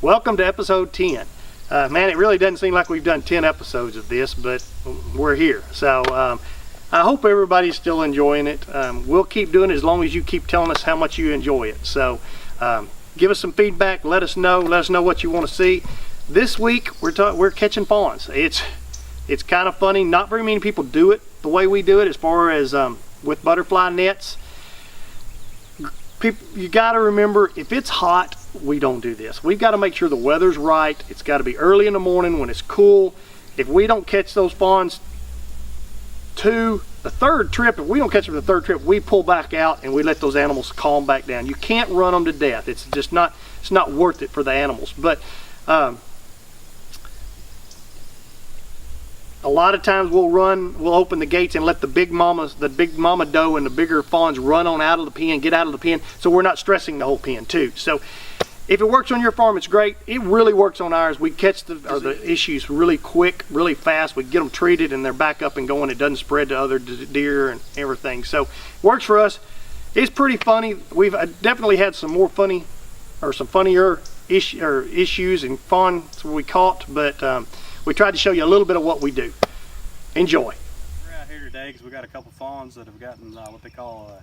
Welcome to episode 10. Man, it really doesn't seem like we've done 10 episodes of this, but we're here. So I hope everybody's still enjoying it. We'll keep doing it as long as you keep telling us how much you enjoy it. So give us some feedback. Let us know what you want to see. This week we're catching fawns. It's kind of funny. Not very many people do it the way we do it, as far as with butterfly nets. People, you got to remember, if it's hot, we don't do this. We've got to make sure the weather's right. It's got to be early in the morning when it's cool. If we don't catch those fawns to the third trip, if we don't catch them the third trip, we pull back out and we let those animals calm back down. You can't run them to death. It's just not, it's not worth it for the animals. But a lot of times we'll open the gates and let the big mama doe and the bigger fawns run on out of the pen, get out of the pen, so we're not stressing the whole pen too. So if it works on your farm, it's great. It really works on ours. We catch the issues really quick, really fast. We get them treated and they're back up and going. It doesn't spread to other deer and everything. So it works for us. It's pretty funny. We've definitely had some more funny, or some funnier issues and fawns we caught, but we tried to show you a little bit of what we do. Enjoy. We're out here today because we got a couple fawns that have gotten what they call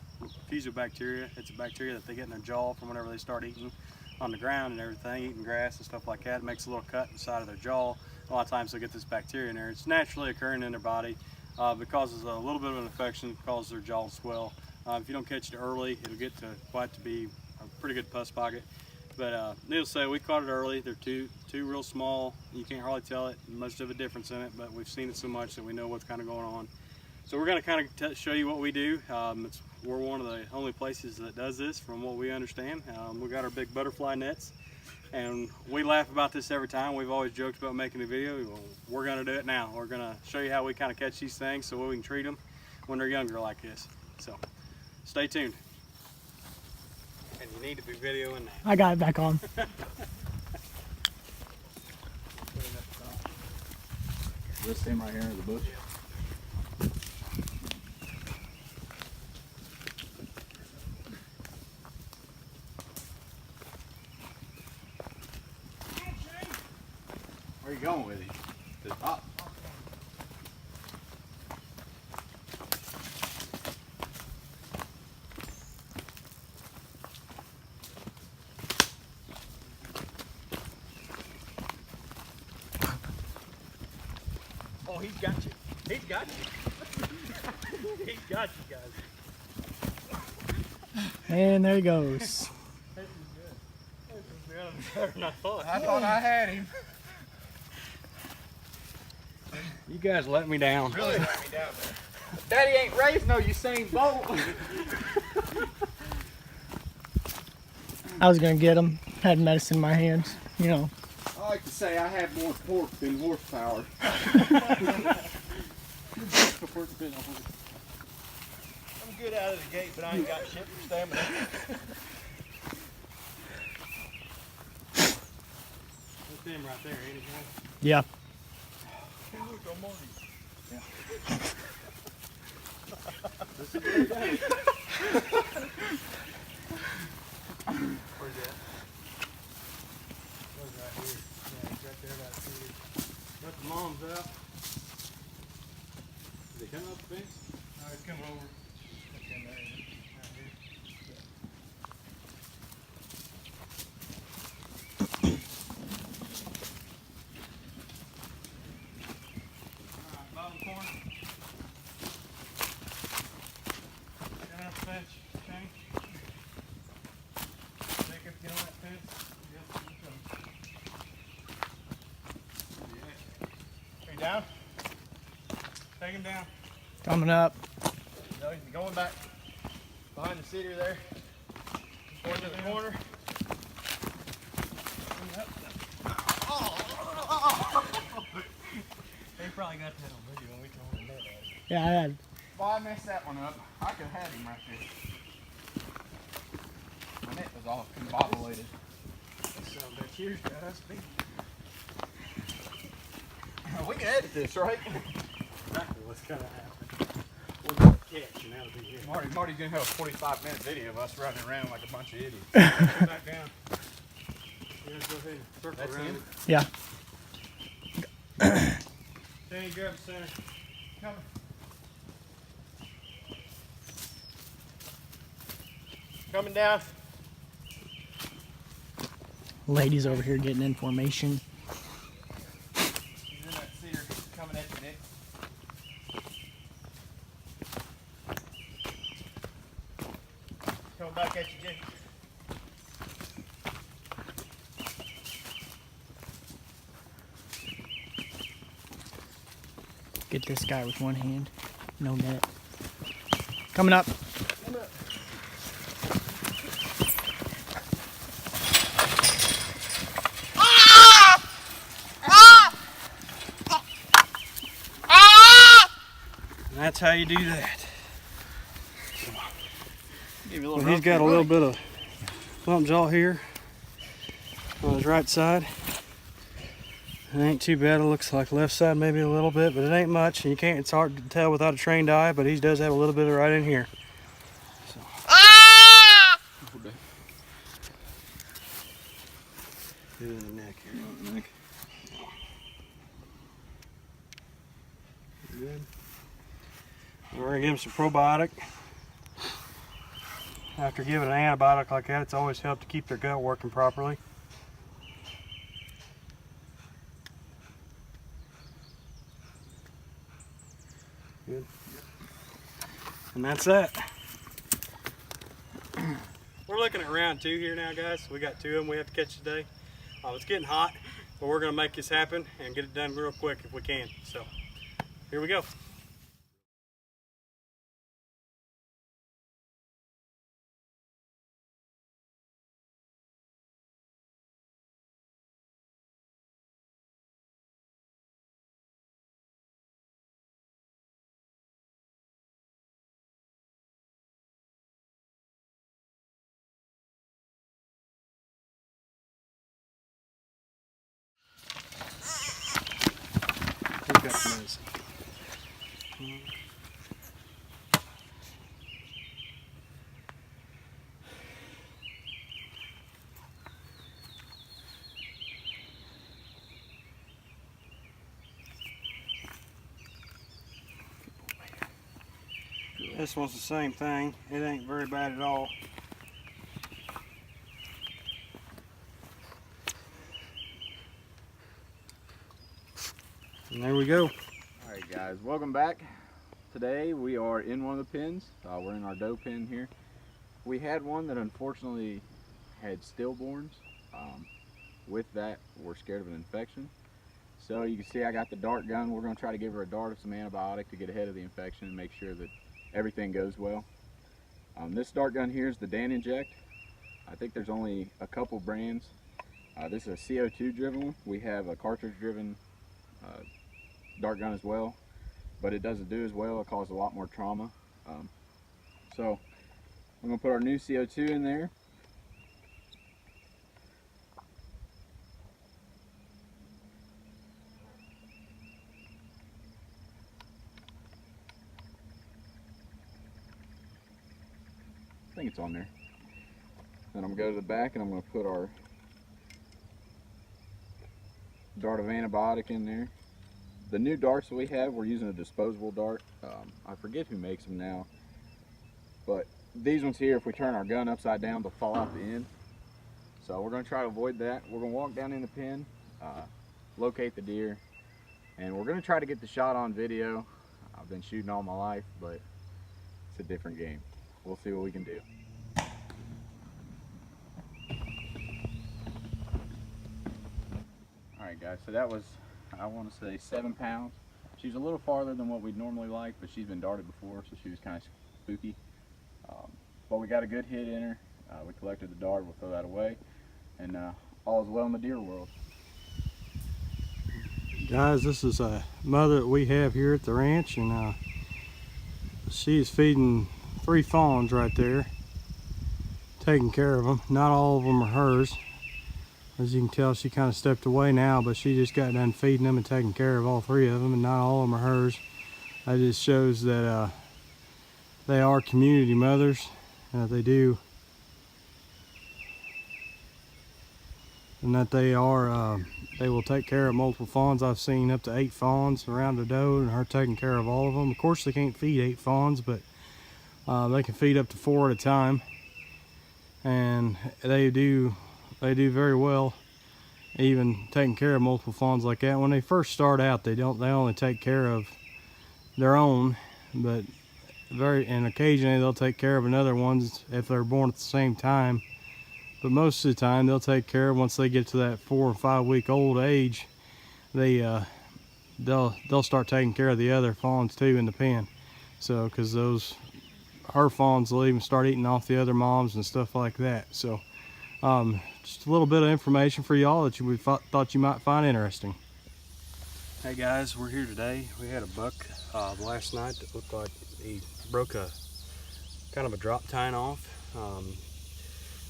fusobacteria. It's a bacteria that they get in their jaw from whenever they start eating on the ground and everything, eating grass and stuff like that. It makes a little cut inside of their jaw. A lot of times they'll get this bacteria in there. It's naturally occurring in their body. It causes a little bit of an infection, it causes their jaw to swell. If you don't catch it early, it'll get to quite to be a pretty good pus pocket. But needless to say, we caught it early. They're two real small. You can't hardly tell it much of a difference in it, but we've seen it so much that we know what's kind of going on. So we're going to kind of show you what we do. We're one of the only places that does this, from what we understand. We got our big butterfly nets, and we laugh about this every time. We've always joked about making a video. Well, we're going to do it now. We're going to show you how we kind of catch these things so we can treat them when they're younger like this. So stay tuned. And you need to be videoing now. I got it back on. This thing right here in the bush. Where are you going with him? To the top. Oh, he's got you. He's got you. He's got you guys. And there he goes. This is good. This is better than I thought. I thought I had him. You guys let me down. Really let me down there. Daddy ain't raised no Usain Bolt. I was gonna get him. Had medicine in my hands, you know. I like to say I have more pork than horsepower. I'm good out of the gate, but I ain't got shit for stamina. That's him right there, ain't it, guys? Yeah. Hey, look, I'm on him. Yeah. This is very nice. Where's that? Right here. Yeah, he's right there about a few. Let the moms out. Did they come up the fence? No, he's coming over. Look in there, right here. Alright, bottom corner. Down the fence, Shane. Jacob, get on that fence. Yep, here he comes. Are you down? Take him down. Coming up. No, he's going back behind the cedar there. Going to the corner. They probably got that on video when we throwing the net at him. Yeah, I had. Well, I messed that one up. I could have had him right there. My net was all combobulated. That son of a bitch here's got us beat. We can edit this, right? Exactly what's gonna happen. We'll get a catch and that'll be it. Marty's gonna have a 45-minute video of us running around like a bunch of idiots. Back down. Yeah, go ahead and circle That's around him? it. Yeah. Danny, grab the center. Coming. Coming down. Ladies over here getting information. He's in that cedar coming at you, Nick. Coming back at you, Jay. Get this guy with one hand. No net. Coming up. And that's how you do that. Give you a Well, little he's got a little bit of bump jaw here on his right side. It ain't too bad. It looks like left side maybe a little bit, but it ain't much. And you can't. It's hard to tell without a trained eye, but he does have a little bit of right in here. So. Get in the neck here. Good. We're gonna give him some probiotic. After giving an antibiotic like that, it's always helped to keep their gut working properly. Good. And that's that. We're looking at round 2 here now, guys. We got 2 of them we have to catch today. It's getting hot, but we're gonna make this happen and get it done real quick if we can. So here we go. We've got some medicine. This one's the same thing. It ain't very bad at all. And there we go. Alright guys, welcome back. Today we are in one of the pens. We're in our doe pen here. We had one that unfortunately had stillborns. With that, we're scared of an infection. So you can see I got the dart gun. We're going to try to give her a dart of some antibiotic to get ahead of the infection and make sure that everything goes well. This dart gun here is the Dan Inject. I think there's only a couple brands. This is a CO2 driven one. We have a cartridge driven dart gun as well, but it doesn't do as well. It causes a lot more trauma. So I'm going to put our new CO2 in there. I think it's on there. Then I'm going to go to the back and I'm going to put our dart of antibiotic in there. The new darts that we have, we're using a disposable dart. I forget who makes them now, but these ones here, if we turn our gun upside down, they'll fall out the end. So we're going to try to avoid that. We're going to walk down in the pen, locate the deer, and we're going to try to get the shot on video. I've been shooting all my life, but it's a different game. We'll see what we can do. Alright guys, so that was, I want to say 7 pounds. She's a little farther than what we'd normally like, but she's been darted before, so she was kind of spooky. But we got a good hit in her. We collected the dart, we'll throw that away, and all is well in the deer world. Guys, this is a mother that we have here at the ranch, and she's feeding 3 fawns right there, taking care of them. Not all of them are hers. As you can tell, she kind of stepped away now, but she just got done feeding them and taking care of all 3 of them, and not all of them are hers. That just shows that they are community mothers, and that they and that they will take care of multiple fawns. I've seen up to 8 fawns around a doe and her taking care of all of them. Of course they can't feed 8 fawns, but they can feed up to 4 at a time, and they do very well, even taking care of multiple fawns like that. When they first start out, they only take care of their own, but and occasionally they'll take care of another ones if they're born at the same time. But most of the time they'll take care of, once they get to that 4 or 5 week old age, they'll start taking care of the other fawns too in the pen. So because her fawns will even start eating off the other moms and stuff like that. So just a little bit of information for y'all that we thought you might find interesting. Hey guys, we're here today. We had a buck last night that looked like he broke a kind of a drop tine off.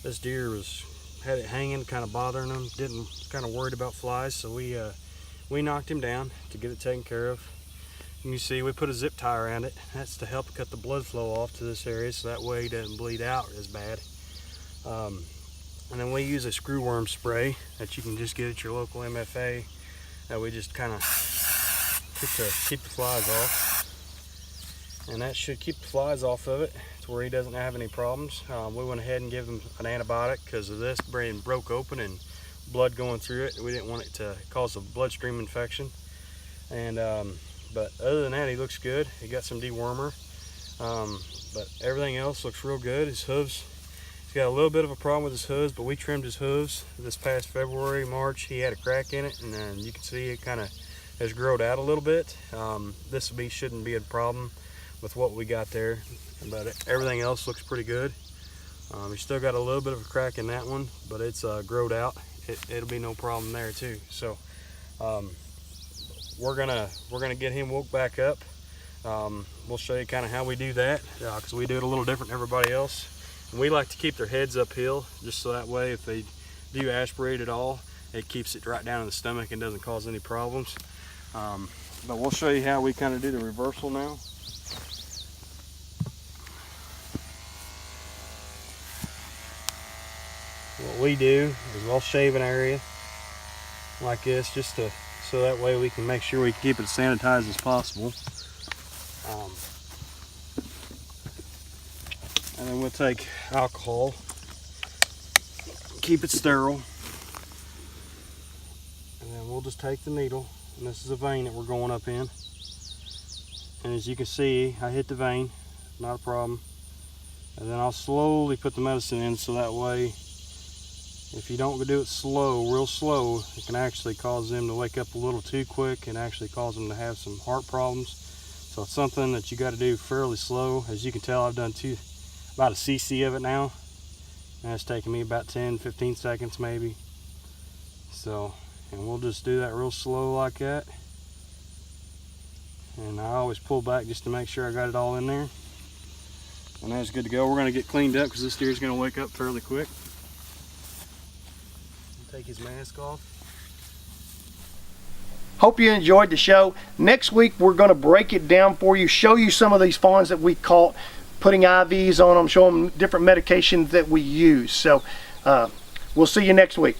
This deer had it hanging, kind of bothering him, kind of worried about flies, so we knocked him down to get it taken care of. And you see we put a zip tie around it. That's to help cut the blood flow off to this area, so that way he doesn't bleed out as bad. And then we use a screw worm spray that you can just get at your local MFA, that we just kind of keep the flies off. And that should keep the flies off of it to where he doesn't have any problems. We went ahead and gave him an antibiotic because of this brain broke open and blood going through it. We didn't want it to cause a bloodstream infection. And but other than that, he looks good. He got some dewormer, but everything else looks real good. His hooves, he's got a little bit of a problem with his hooves, but we trimmed his hooves this past February, March. He had a crack in it, and then you can see it kind of has growed out a little bit. This shouldn't be a problem with what we got there, but everything else looks pretty good. He's still got a little bit of a crack in that one, but it's growed out. It'll be no problem there too. So we're gonna get him woke back up. We'll show you kind of how we do that, because we do it a little different than everybody else. And we like to keep their heads uphill, just so that way if they do aspirate at all, it keeps it right down in the stomach and doesn't cause any problems. But we'll show you how we kind of do the reversal now. What we do is we'll shave an area like this, just so that way we can make sure we keep it as sanitized as possible. And then we'll take alcohol, keep it sterile, and then we'll just take the needle, and this is a vein that we're going up in. And as you can see, I hit the vein, not a problem. And then I'll slowly put the medicine in, so that way, if you don't do it real slow, it can actually cause them to wake up a little too quick and actually cause them to have some heart problems. So it's something that you got to do fairly slow. As you can tell, I've done about a cc of it now, and it's taken me about 10-15 seconds maybe. So, and we'll just do that real slow like that. And I always pull back just to make sure I got it all in there. And that's good to go. We're going to get cleaned up because this deer's going to wake up fairly quick. Take his mask off. Hope you enjoyed the show. Next week we're going to break it down for you, show you some of these fawns that we caught, putting IVs on them, show them different medications that we use. So we'll see you next week.